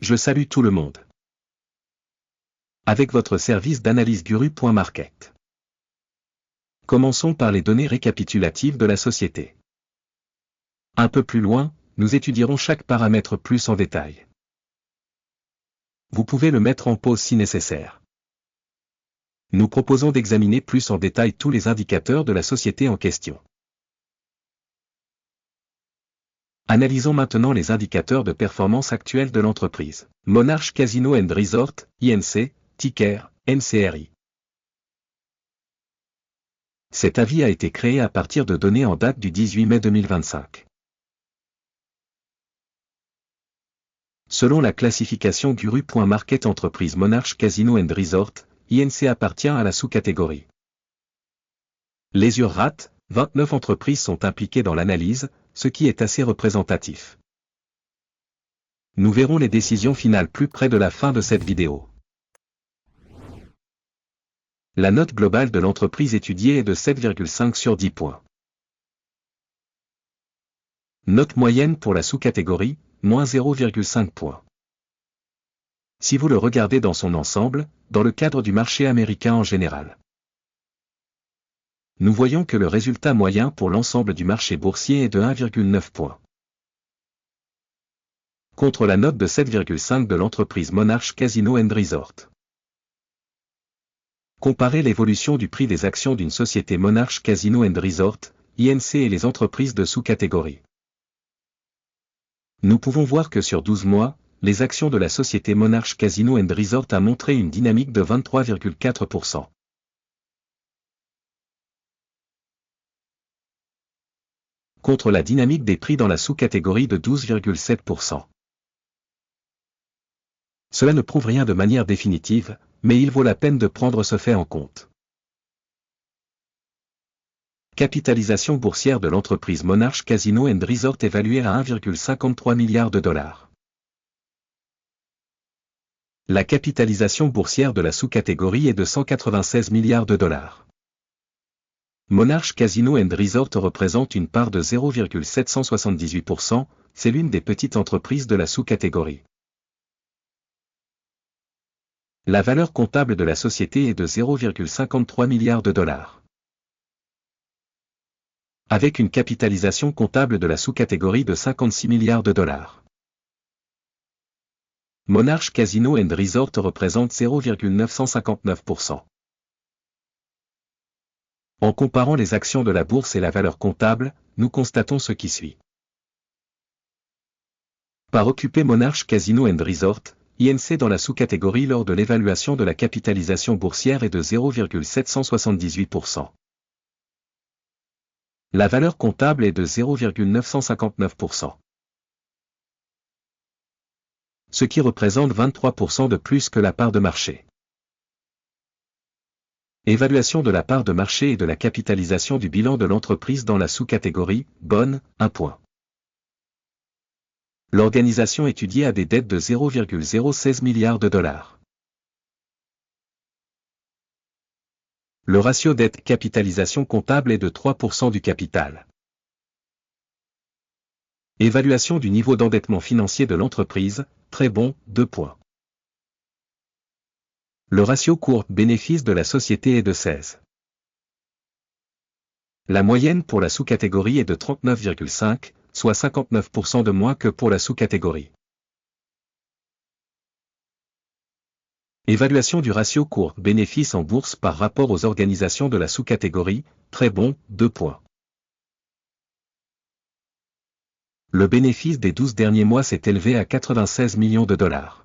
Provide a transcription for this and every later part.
Je salue tout le monde. Avec votre service d'analyse Guru.market. Commençons par les données récapitulatives de la société. Un peu plus loin, nous étudierons chaque paramètre plus en détail. Vous pouvez le mettre en pause si nécessaire. Nous proposons d'examiner plus en détail tous les indicateurs de la société en question. Analysons maintenant les indicateurs de performance actuels de l'entreprise. Monarch Casino & Resort, INC, ticker, MCRI. Cet avis a été créé à partir de données en date du 18 mai 2025. Selon la classification Guru.market entreprise Monarch Casino & Resort, INC appartient à la sous-catégorie. Leisure-Rat, 29 entreprises sont impliquées dans l'analyse, ce qui est assez représentatif. Nous verrons les décisions finales plus près de la fin de cette vidéo. La note globale de l'entreprise étudiée est de 7,5 sur 10 points. Note moyenne pour la sous-catégorie, moins 0,5 points. Si vous le regardez dans son ensemble, dans le cadre du marché américain en général, nous voyons que le résultat moyen pour l'ensemble du marché boursier est de 1,9 points. Contre la note de 7,5 de l'entreprise Monarch Casino & Resort. Comparez l'évolution du prix des actions d'une société Monarch Casino & Resort, INC et les entreprises de sous-catégorie. Nous pouvons voir que sur 12 mois, les actions de la société Monarch Casino & Resort a montré une dynamique de 23,4%. Contre la dynamique des prix dans la sous-catégorie de 12,7%. Cela ne prouve rien de manière définitive, mais il vaut la peine de prendre ce fait en compte. Capitalisation boursière de l'entreprise Monarch Casino & Resort évaluée à 1,53 milliard de dollars. La capitalisation boursière de la sous-catégorie est de 196 milliards de dollars. Monarch Casino & Resort représente une part de 0,778%, c'est l'une des petites entreprises de la sous-catégorie. La valeur comptable de la société est de 0,53 milliards de dollars. Avec une capitalisation comptable de la sous-catégorie de 56 milliards de dollars. Monarch Casino & Resort représente 0,959%. En comparant les actions de la bourse et la valeur comptable, nous constatons ce qui suit. Par occupé Monarch Casino & Resort, INC dans la sous-catégorie lors de l'évaluation de la capitalisation boursière est de 0,778%. La valeur comptable est de 0,959%. Ce qui représente 23% de plus que la part de marché. Évaluation de la part de marché et de la capitalisation du bilan de l'entreprise dans la sous-catégorie, bonne, 1 point. L'organisation étudiée a des dettes de 0,016 milliards de dollars. Le ratio dette-capitalisation comptable est de 3% du capital. Évaluation du niveau d'endettement financier de l'entreprise, très bon, 2 points. Le ratio cours-bénéfice de la société est de 16. La moyenne pour la sous-catégorie est de 39,5, soit 59% de moins que pour la sous-catégorie. Évaluation du ratio cours-bénéfice en bourse par rapport aux organisations de la sous-catégorie, très bon, 2 points. Le bénéfice des 12 derniers mois s'est élevé à 96 millions de dollars.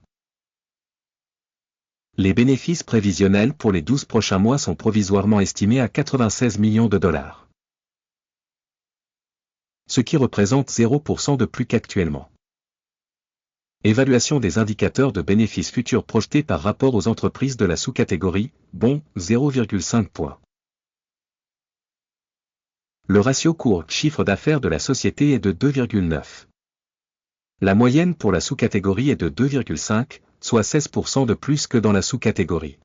Les bénéfices prévisionnels pour les 12 prochains mois sont provisoirement estimés à 96 millions de dollars. Ce qui représente 0% de plus qu'actuellement. Évaluation des indicateurs de bénéfices futurs projetés par rapport aux entreprises de la sous-catégorie, bon, 0,5 points. Le ratio cours-chiffre d'affaires de la société est de 2,9. La moyenne pour la sous-catégorie est de 2,5, soit 16% de plus que dans la sous-catégorie.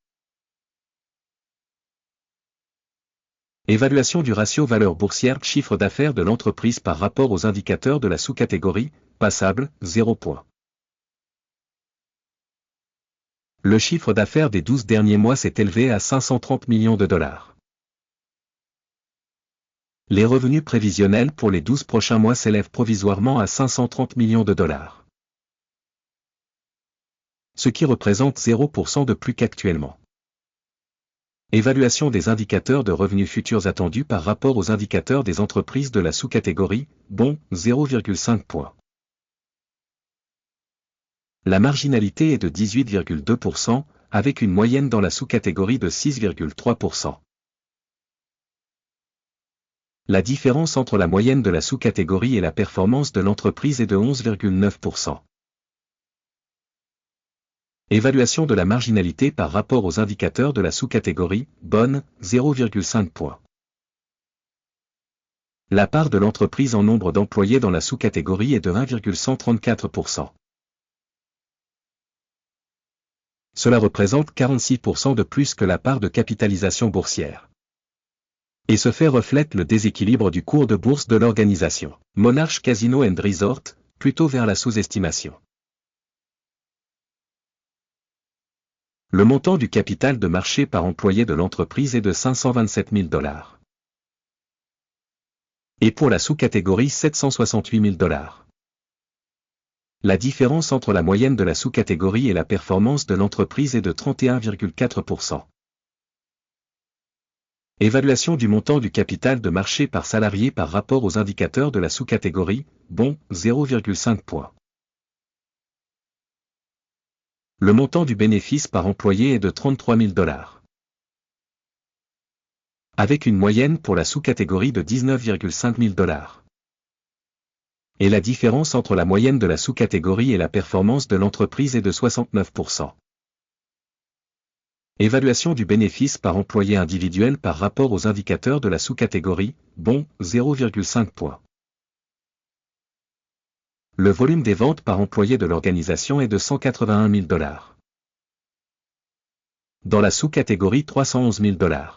Évaluation du ratio valeur boursière chiffre d'affaires de l'entreprise par rapport aux indicateurs de la sous-catégorie, passable, 0 point. Le chiffre d'affaires des 12 derniers mois s'est élevé à 530 millions de dollars. Les revenus prévisionnels pour les 12 prochains mois s'élèvent provisoirement à 530 millions de dollars. Ce qui représente 0% de plus qu'actuellement. Évaluation des indicateurs de revenus futurs attendus par rapport aux indicateurs des entreprises de la sous-catégorie, bon, 0,5 points. La marginalité est de 18,2%, avec une moyenne dans la sous-catégorie de 6,3%. La différence entre la moyenne de la sous-catégorie et la performance de l'entreprise est de 11,9%. Évaluation de la marginalité par rapport aux indicateurs de la sous-catégorie, bonne, 0,5 points. La part de l'entreprise en nombre d'employés dans la sous-catégorie est de 1,134%. Cela représente 46% de plus que la part de capitalisation boursière. Et ce fait reflète le déséquilibre du cours de bourse de l'organisation. Monarch Casino & Resort, plutôt vers la sous-estimation. Le montant du capital de marché par employé de l'entreprise est de 527 000 $. Et pour la sous-catégorie 768 000 $. La différence entre la moyenne de la sous-catégorie et la performance de l'entreprise est de 31,4%. Évaluation du montant du capital de marché par salarié par rapport aux indicateurs de la sous-catégorie, bon, 0,5 points. Le montant du bénéfice par employé est de 33 000 $. Avec une moyenne pour la sous-catégorie de 19,5 000 $. Et la différence entre la moyenne de la sous-catégorie et la performance de l'entreprise est de 69%. Évaluation du bénéfice par employé individuel par rapport aux indicateurs de la sous-catégorie, bon, 0,5 points. Le volume des ventes par employé de l'organisation est de 181 000 $. Dans la sous-catégorie 311 000 $.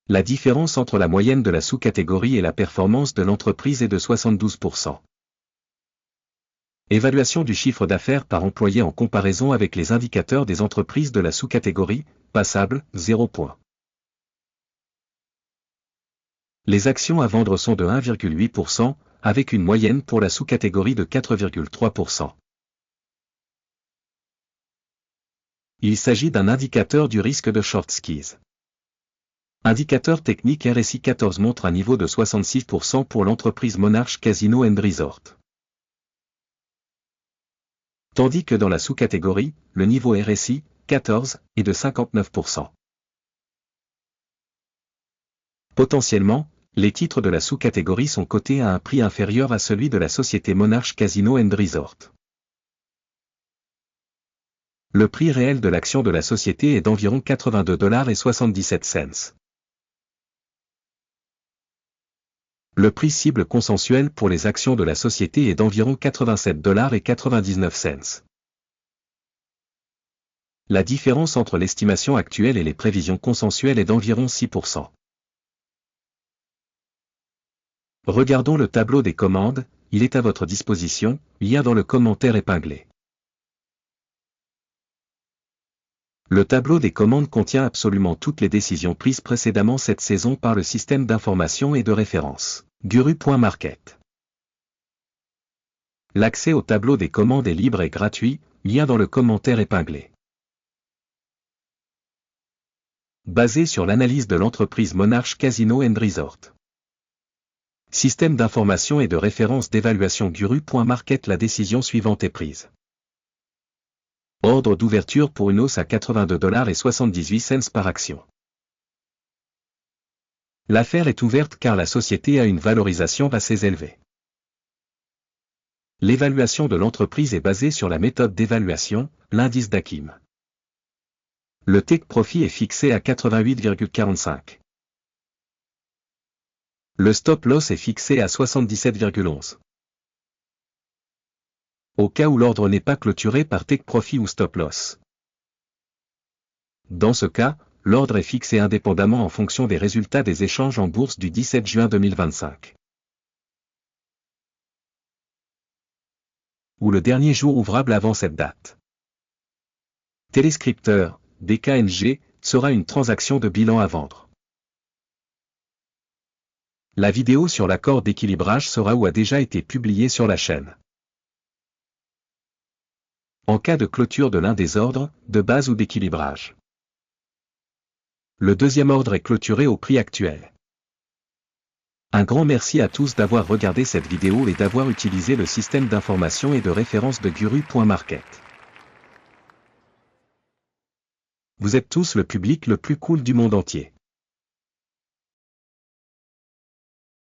La différence entre la moyenne de la sous-catégorie et la performance de l'entreprise est de 72%. Évaluation du chiffre d'affaires par employé en comparaison avec les indicateurs des entreprises de la sous-catégorie, passable, 0 points. Les actions à vendre sont de 1,8%, avec une moyenne pour la sous-catégorie de 4,3%. Il s'agit d'un indicateur du risque de short squeeze. Indicateur technique RSI 14 montre un niveau de 66% pour l'entreprise Monarch Casino & Resort. Tandis que dans la sous-catégorie, le niveau RSI, 14, est de 59%. Potentiellement, les titres de la sous-catégorie sont cotés à un prix inférieur à celui de la société Monarch Casino & Resort. Le prix réel de l'action de la société est d'environ 82,77 $. Le prix cible consensuel pour les actions de la société est d'environ 87,99 $. La différence entre l'estimation actuelle et les prévisions consensuelles est d'environ 6%. Regardons le tableau des commandes, il est à votre disposition, lien dans le commentaire épinglé. Le tableau des commandes contient absolument toutes les décisions prises précédemment cette saison par le système d'information et de référence. Guru.market. L'accès au tableau des commandes est libre et gratuit, lien dans le commentaire épinglé. Basé sur l'analyse de l'entreprise Monarch Casino & Resort. Système d'information et de référence d'évaluation Guru.market. La décision suivante est prise. Ordre d'ouverture pour une hausse à 82,78 $ par action. L'affaire est ouverte car la société a une valorisation assez élevée. L'évaluation de l'entreprise est basée sur la méthode d'évaluation, l'indice d'Akim. Le take profit est fixé à 88,45. Le stop loss est fixé à 77,11. Au cas où l'ordre n'est pas clôturé par take profit ou stop loss. Dans ce cas, l'ordre est fixé indépendamment en fonction des résultats des échanges en bourse du 17 juin 2025. Ou le dernier jour ouvrable avant cette date. Téléscripteur, DKNG, sera une transaction de bilan à vendre. La vidéo sur l'accord d'équilibrage sera ou a déjà été publiée sur la chaîne. En cas de clôture de l'un des ordres, de base ou d'équilibrage. Le deuxième ordre est clôturé au prix actuel. Un grand merci à tous d'avoir regardé cette vidéo et d'avoir utilisé le système d'information et de référence de Guru.market. Vous êtes tous le public le plus cool du monde entier.